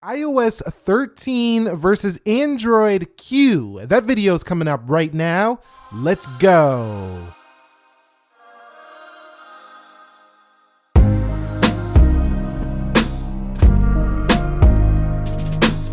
iOS 13 versus Android Q. That video is coming up right now. Let's go.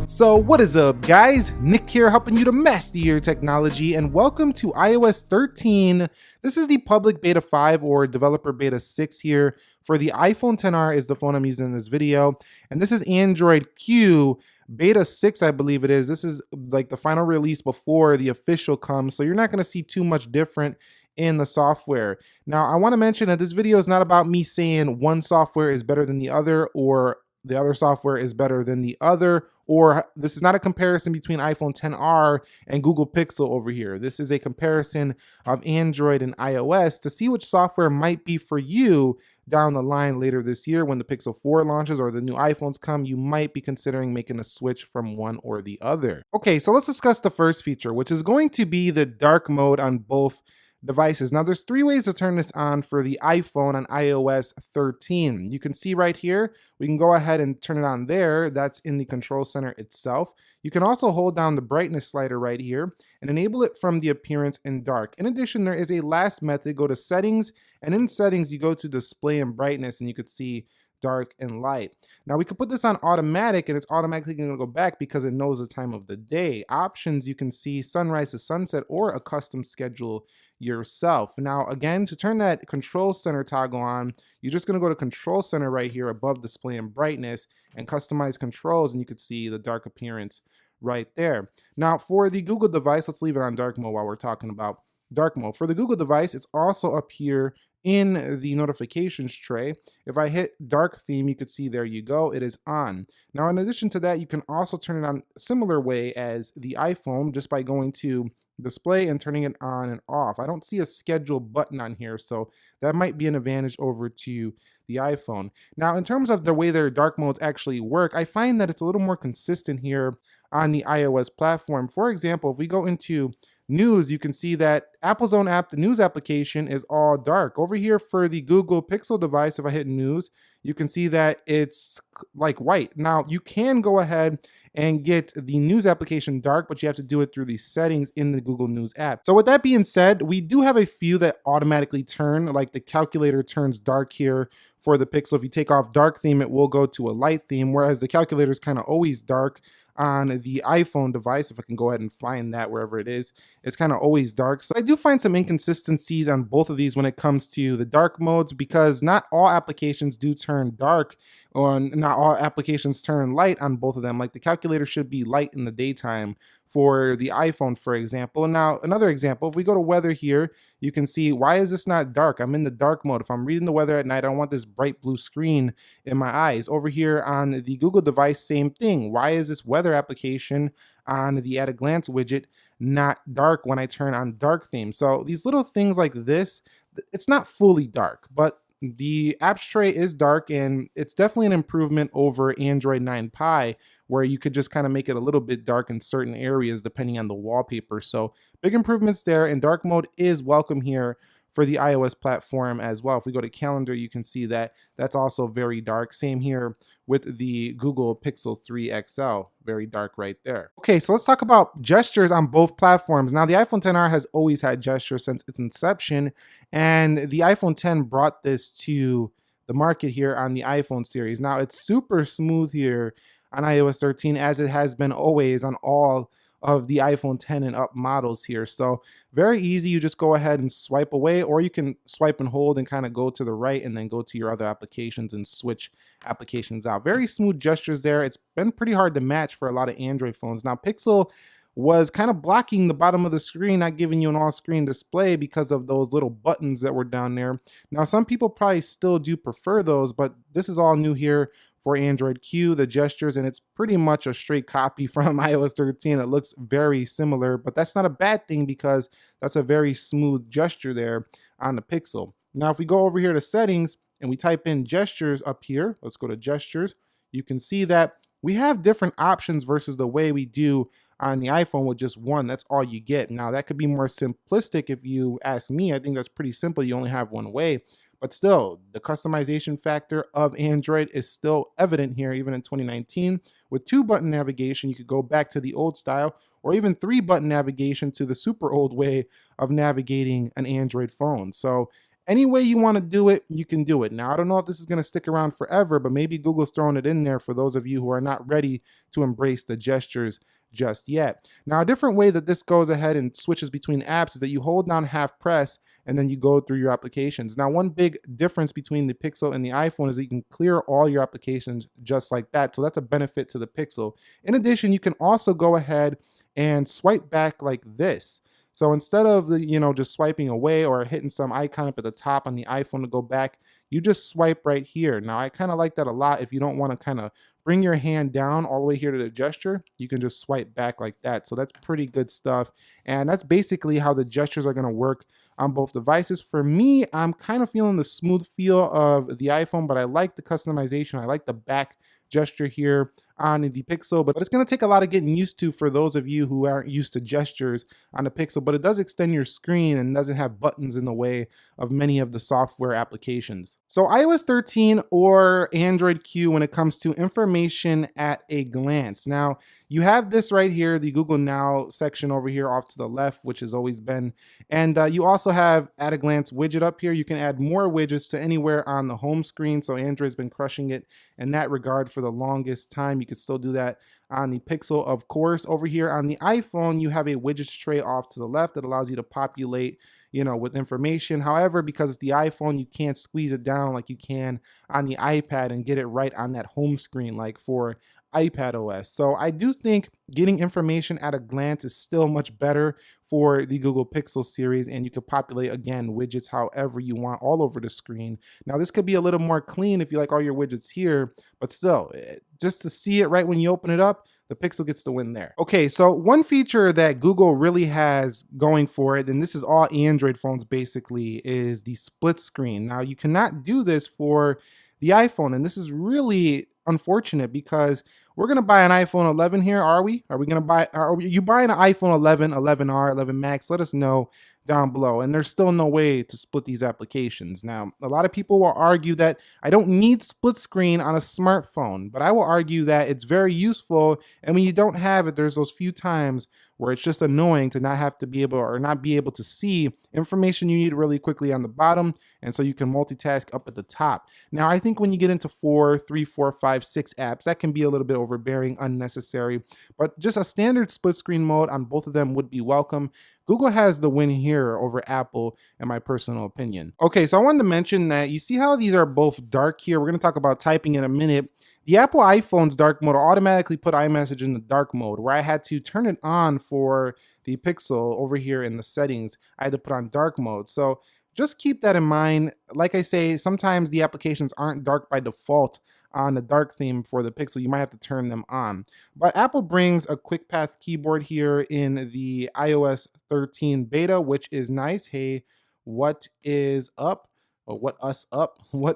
So what is up, guys? Nick here, helping you to master your technology, and welcome to iOS 13. This is the public beta 5 or developer beta 6 here. For the iPhone XR is the phone I'm using in this video, and this is Android Q beta 6, I believe it is. This is like the final release before the official comes, so you're not going to see too much different in the software. Now, I want to mention that this video is not about me saying one software is better than the other, or the other software is better than the other, or this is not a comparison between iPhone XR and Google Pixel over here. This is a comparison of Android and iOS to see which software might be for you down the line later this year when the Pixel 4 launches or the new iPhones come. You might be considering making a switch from one or the other. Okay, so let's discuss the first feature, which is going to be the dark mode on both devices. Now there's three ways to turn this on for the iPhone on iOS 13. You can see right here, we can go ahead and turn it on there. That's in the control center itself. You can also hold down the brightness slider right here and enable it from the appearance in dark. In addition, there is a last method. Go to settings, and in settings, you go to display and brightness, and you could see dark and light. Now we could put this on automatic and it's automatically going to go back because it knows the time of the day. Options, you can see sunrise to sunset or a custom schedule yourself. Now again, to turn that control center toggle on, you're just going to go to control center right here above display and brightness and customize controls, and you could see the dark appearance right there. Now for the Google device, let's leave it on dark mode while we're talking about dark mode. For the Google device, it's also up here in the notifications tray. If I hit dark theme, you could see there you go, it is on. Now in addition to that, you can also turn it on a similar way as the iPhone just by going to display and turning it on and off. I don't see a schedule button on here, so that might be an advantage over to the iPhone. Now in terms of the way their dark modes actually work, I find that it's a little more consistent here on the iOS platform. For example, if we go into news, you can see that Apple's own app, the news application, is all dark. Over here for the Google Pixel device, if I hit news, you can see that it's like white. Now you can go ahead and get the news application dark, but you have to do it through the settings in the Google News app. So with that being said, we do have a few that automatically turn, like the calculator turns dark here for the Pixel. If you take off dark theme, it will go to a light theme, whereas the calculator is kind of always dark on the iPhone device. If I can go ahead and find that wherever it is, it's kind of always dark. So I do find some inconsistencies on both of these when it comes to the dark modes, because not all applications do turn dark, or not all applications turn light on both of them. Like the calculator should be light in the daytime for the iPhone, for example. Now, another example, if we go to weather here, you can see, why is this not dark? I'm in the dark mode. If I'm reading the weather at night, I don't want this bright blue screen in my eyes. Over here on the Google device, same thing. Why is this weather application on the at a glance widget not dark when I turn on dark theme? So these little things like this, it's not fully dark, but the apps tray is dark, and it's definitely an improvement over Android 9 Pie, where you could just kind of make it a little bit dark in certain areas depending on the wallpaper. So big improvements there, and dark mode is welcome here for the iOS platform as well. If we go to calendar, you can see that that's also very dark. Same here with the Google Pixel 3 XL, very dark right there. Okay, so let's talk about gestures on both platforms. Now the iPhone XR has always had gestures since its inception, and the iPhone X brought this to the market here on the iPhone series. Now it's super smooth here on iOS 13, as it has been always on all of the iPhone X and up models here. So very easy. You just go ahead and swipe away, or you can swipe and hold and kind of go to the right and then go to your other applications and switch applications out. Very smooth gestures there. It's been pretty hard to match for a lot of Android phones. Now Pixel was kind of blocking the bottom of the screen, not giving you an all-screen display because of those little buttons that were down there. Now, some people probably still do prefer those, but this is all new here for Android Q, the gestures, and it's pretty much a straight copy from iOS 13. It looks very similar, but that's not a bad thing because that's a very smooth gesture there on the Pixel. Now, if we go over here to settings and we type in gestures up here, let's go to gestures, you can see that we have different options versus the way we do on the iPhone with just one. That's all you get. Now that could be more simplistic if you ask me. I think that's pretty simple. You only have one way. But still, the customization factor of Android is still evident here, even in 2019. With 2-button navigation, you could go back to the old style, or even 3-button navigation to the super old way of navigating an Android phone. So any way you want to do it, you can do it. Now, I don't know if this is going to stick around forever, but maybe Google's throwing it in there for those of you who are not ready to embrace the gestures just yet. Now, a different way that this goes ahead and switches between apps is that you hold down half press and then you go through your applications. Now, one big difference between the Pixel and the iPhone is that you can clear all your applications just like that. So that's a benefit to the Pixel. In addition, you can also go ahead and swipe back like this. So instead of just swiping away or hitting some icon up at the top on the iPhone to go back, you just swipe right here. Now, I kind of like that a lot. If you don't want to kind of bring your hand down all the way here to the gesture, you can just swipe back like that. So that's pretty good stuff. And that's basically how the gestures are going to work on both devices. For me, I'm kind of feeling the smooth feel of the iPhone, but I like the customization. I like the back gesture here on the Pixel, but it's going to take a lot of getting used to for those of you who aren't used to gestures on the Pixel, but it does extend your screen and doesn't have buttons in the way of many of the software applications. So iOS 13 or Android Q when it comes to information at a glance. Now, you have this right here, the Google Now section over here off to the left, which has always been, and you also have at a glance widget up here. You can add more widgets to anywhere on the home screen, so Android's been crushing it in that regard for the longest time. You could still do that on the Pixel, of course. Over here on the iPhone, you have a widgets tray off to the left that allows you to populate, with information. However, because it's the iPhone, you can't squeeze it down like you can on the iPad and get it right on that home screen like for iPad OS. So I do think getting information at a glance is still much better for the Google Pixel series, and you can populate, again, widgets however you want all over the screen. Now, this could be a little more clean if you like all your widgets here, but still, just to see it right when you open it up, the Pixel gets the win there. Okay, so one feature that Google really has going for it, and this is all Android phones basically, is the split screen. Now, you cannot do this for the iPhone, and this is really unfortunate because we're gonna buy an iPhone 11 here, are we? Are you buying an iPhone 11, 11R, 11 Max? Let us know down below. And there's still no way to split these applications. Now, a lot of people will argue that I don't need split screen on a smartphone, but I will argue that it's very useful. And when you don't have it, there's those few times where it's just annoying to not have to be able or not be able to see information you need really quickly on the bottom. And so you can multitask up at the top. Now, I think when you get into 4, 3, 4, 5, 6 apps, that can be a little bit overbearing, unnecessary, but just a standard split screen mode on both of them would be welcome. Google has the win here over Apple, in my personal opinion. Okay, so I wanted to mention that you see how these are both dark here. We're going to talk about typing in a minute. The Apple iPhone's dark mode automatically put iMessage in the dark mode, where I had to turn it on for the Pixel over here in the settings. I had to put on dark mode. So just keep that in mind. Like I say, sometimes the applications aren't dark by default on the dark theme for the Pixel. You might have to turn them on. But Apple brings a quick path keyboard here in the iOS 13 beta, which is nice. Hey, what is up? Or what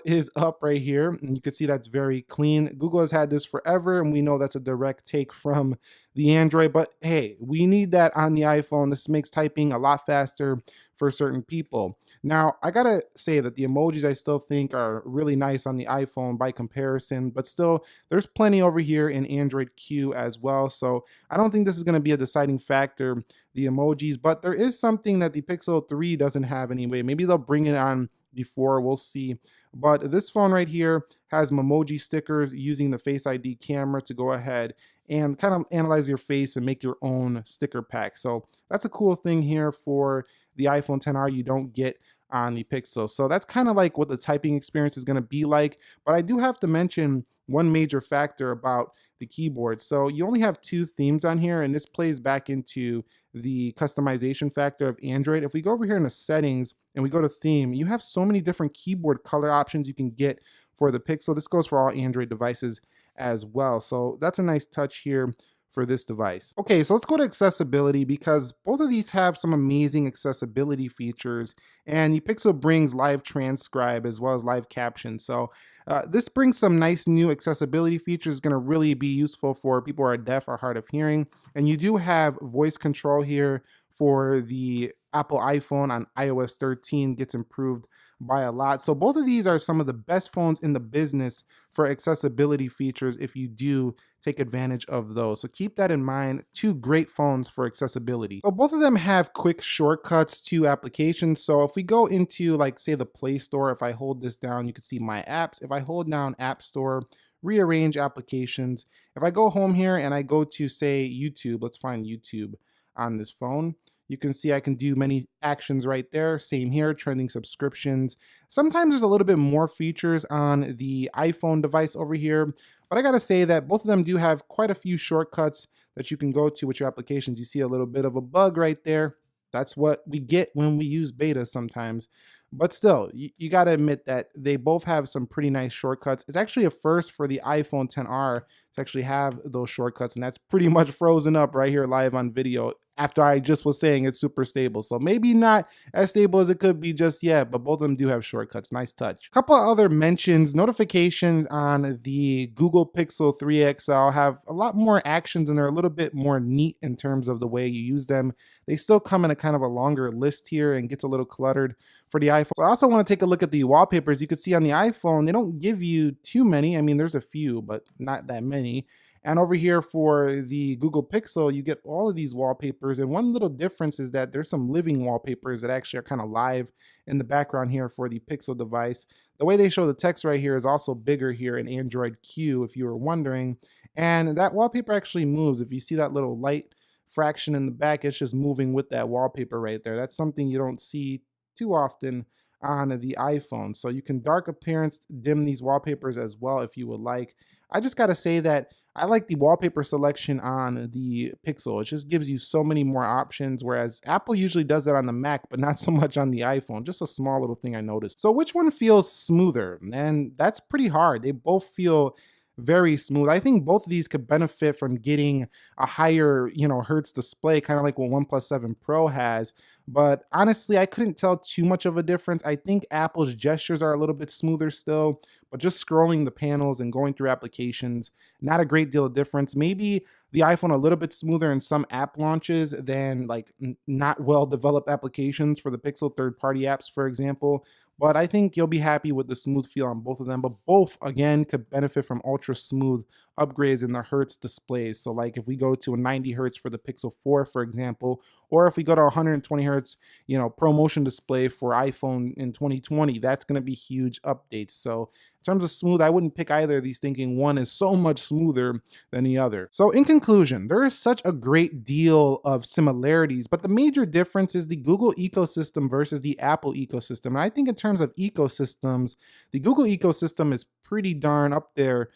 is up right here? And you can see that's very clean. Google has had this forever, and we know that's a direct take from the Android, but hey, we need that on the iPhone. This makes typing a lot faster for certain people. Now, I gotta say that the emojis I still think are really nice on the iPhone by comparison, but still, there's plenty over here in Android Q as well. So I don't think this is gonna be a deciding factor, the emojis, but there is something that the Pixel 3 doesn't have anyway. Maybe they'll bring it on the 4, we'll see. But this phone right here has Memoji stickers using the Face ID camera to go ahead and kind of analyze your face and make your own sticker pack. So that's a cool thing here for the iPhone XR you don't get on the Pixel. So that's kind of like what the typing experience is going to be like. But I do have to mention one major factor about the keyboard. So you only have 2 themes on here, and this plays back into the customization factor of Android. If we go over here in the settings and we go to theme, you have so many different keyboard color options you can get for the Pixel. This goes for all Android devices as well. So that's a nice touch here for this device. Okay, so let's go to accessibility, because both of these have some amazing accessibility features, and the Pixel brings live transcribe as well as live caption. So this brings some nice new accessibility features. Going to really be useful for people who are deaf or hard of hearing. And you do have voice control here for the Apple iPhone on iOS 13 gets improved by a lot. So both of these are some of the best phones in the business for accessibility features if you do take advantage of those. So keep that in mind. Two great phones for accessibility. So both of them have quick shortcuts to applications. So if we go into, like, say, the Play Store, if I hold this down, you can see my apps. If I hold down App Store, rearrange applications. If I go home here and I go to, say, YouTube, let's find YouTube on this phone. You can see I can do many actions right there. Same here, trending subscriptions. Sometimes there's a little bit more features on the iPhone device over here, but I gotta say that both of them do have quite a few shortcuts that you can go to with your applications. You see a little bit of a bug right there. That's what we get when we use beta sometimes. But still, you got to admit that they both have some pretty nice shortcuts. It's actually a first for the iPhone XR to actually have those shortcuts, and that's pretty much frozen up right here live on video after I just was saying it's super stable. So maybe not as stable as it could be just yet, but both of them do have shortcuts. Nice touch. A couple of other mentions. Notifications on the Google Pixel 3 XL have a lot more actions, and they're a little bit more neat in terms of the way you use them. They still come in a kind of a longer list here and gets a little cluttered for the iPhone. So I also want to take a look at the wallpapers. You can see on the iPhone, they don't give you too many. I mean, there's a few, but not that many. And over here for the Google Pixel, you get all of these wallpapers. And one little difference is that there's some living wallpapers that actually are kind of live in the background here for the Pixel device. The way they show the text right here is also bigger here in Android Q, if you were wondering. And that wallpaper actually moves. If you see that little light fraction in the back, it's just moving with that wallpaper right there. That's something you don't see too often on the iPhone. So you can dark appearance dim these wallpapers as well if you would like. I just got to say that I like the wallpaper selection on the Pixel. It just gives you so many more options, whereas Apple usually does that on the Mac, but not so much on the iPhone. Just a small little thing I noticed. So which one feels smoother? And that's pretty hard. They both feel very smooth. I think both of these could benefit from getting a higher, hertz display, kind of like what OnePlus 7 Pro has. But honestly, I couldn't tell too much of a difference. I think Apple's gestures are a little bit smoother still, but just scrolling the panels and going through applications, not a great deal of difference. Maybe the iPhone a little bit smoother in some app launches than like not well developed applications for the Pixel third-party apps, for example. But I think you'll be happy with the smooth feel on both of them. But both, again, could benefit from ultra smooth upgrades in the hertz displays. So like if we go to a 90 hertz for the Pixel 4, for example, or if we go to 120 hertz, ProMotion display for iPhone in 2020, that's going to be huge updates. So in terms of smooth, I wouldn't pick either of these thinking one is so much smoother than the other. So in conclusion, there is such a great deal of similarities, but the major difference is the Google ecosystem versus the Apple ecosystem. And I think in terms of ecosystems, the Google ecosystem is pretty darn up there,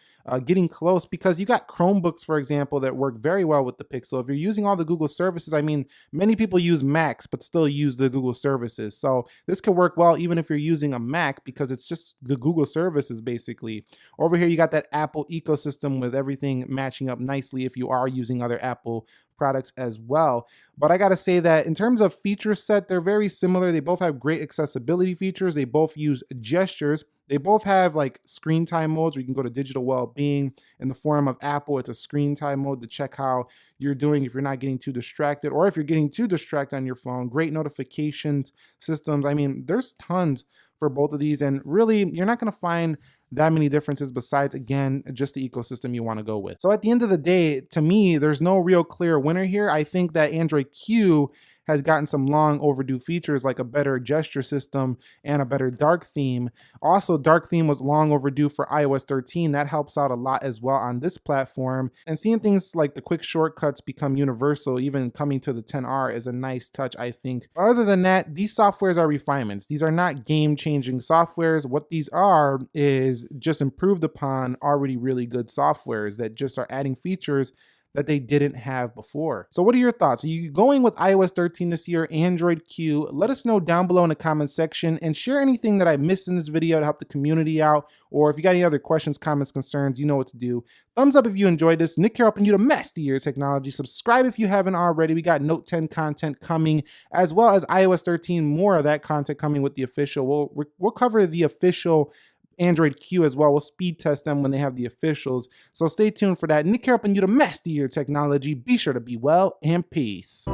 getting close, because you got Chromebooks, for example, that work very well with the Pixel. If you're using all the Google services, I mean, many people use Macs, but still use the Google services. So this could work well even if you're using a Mac, because it's just the Google services basically. Over here, you got that Apple ecosystem with everything matching up nicely if you are using other Apple products as well. But I gotta say that in terms of feature set, they're very similar. They both have great accessibility features. They both use gestures. They both have like screen time modes where you can go to digital well-being. In the form of Apple, it's a screen time mode to check how you're doing if you're not getting too distracted, or if you're getting too distracted on your phone. Great notifications systems. I mean, there's tons for both of these, and really you're not going to find that many differences besides, again, just the ecosystem you want to go with. So at the end of the day, to me, there's no real clear winner here. I think that Android Q has gotten some long overdue features like a better gesture system and a better dark theme. Also, dark theme was long overdue for iOS 13. That helps out a lot as well on this platform. And seeing things like the quick shortcuts become universal, even coming to the XR, is a nice touch, I think. Other than that, these softwares are refinements. These are not game-changing softwares. What these are is just improved upon already really good softwares that just are adding features that they didn't have before. So what are your thoughts? Are you going with iOS 13 this year, Android Q? Let us know down below in the comments section, and share anything that I missed in this video to help the community out. Or if you got any other questions, comments, concerns, you know what to do. Thumbs up if you enjoyed this. Nick here helping you to master your technology. Subscribe if you haven't already. We got Note 10 content coming, as well as iOS 13, more of that content coming with the official. We'll cover the official Android Q as well. We'll speed test them when they have the officials. So stay tuned for that. Nick here helping you to master your technology. Be sure to be well, and peace.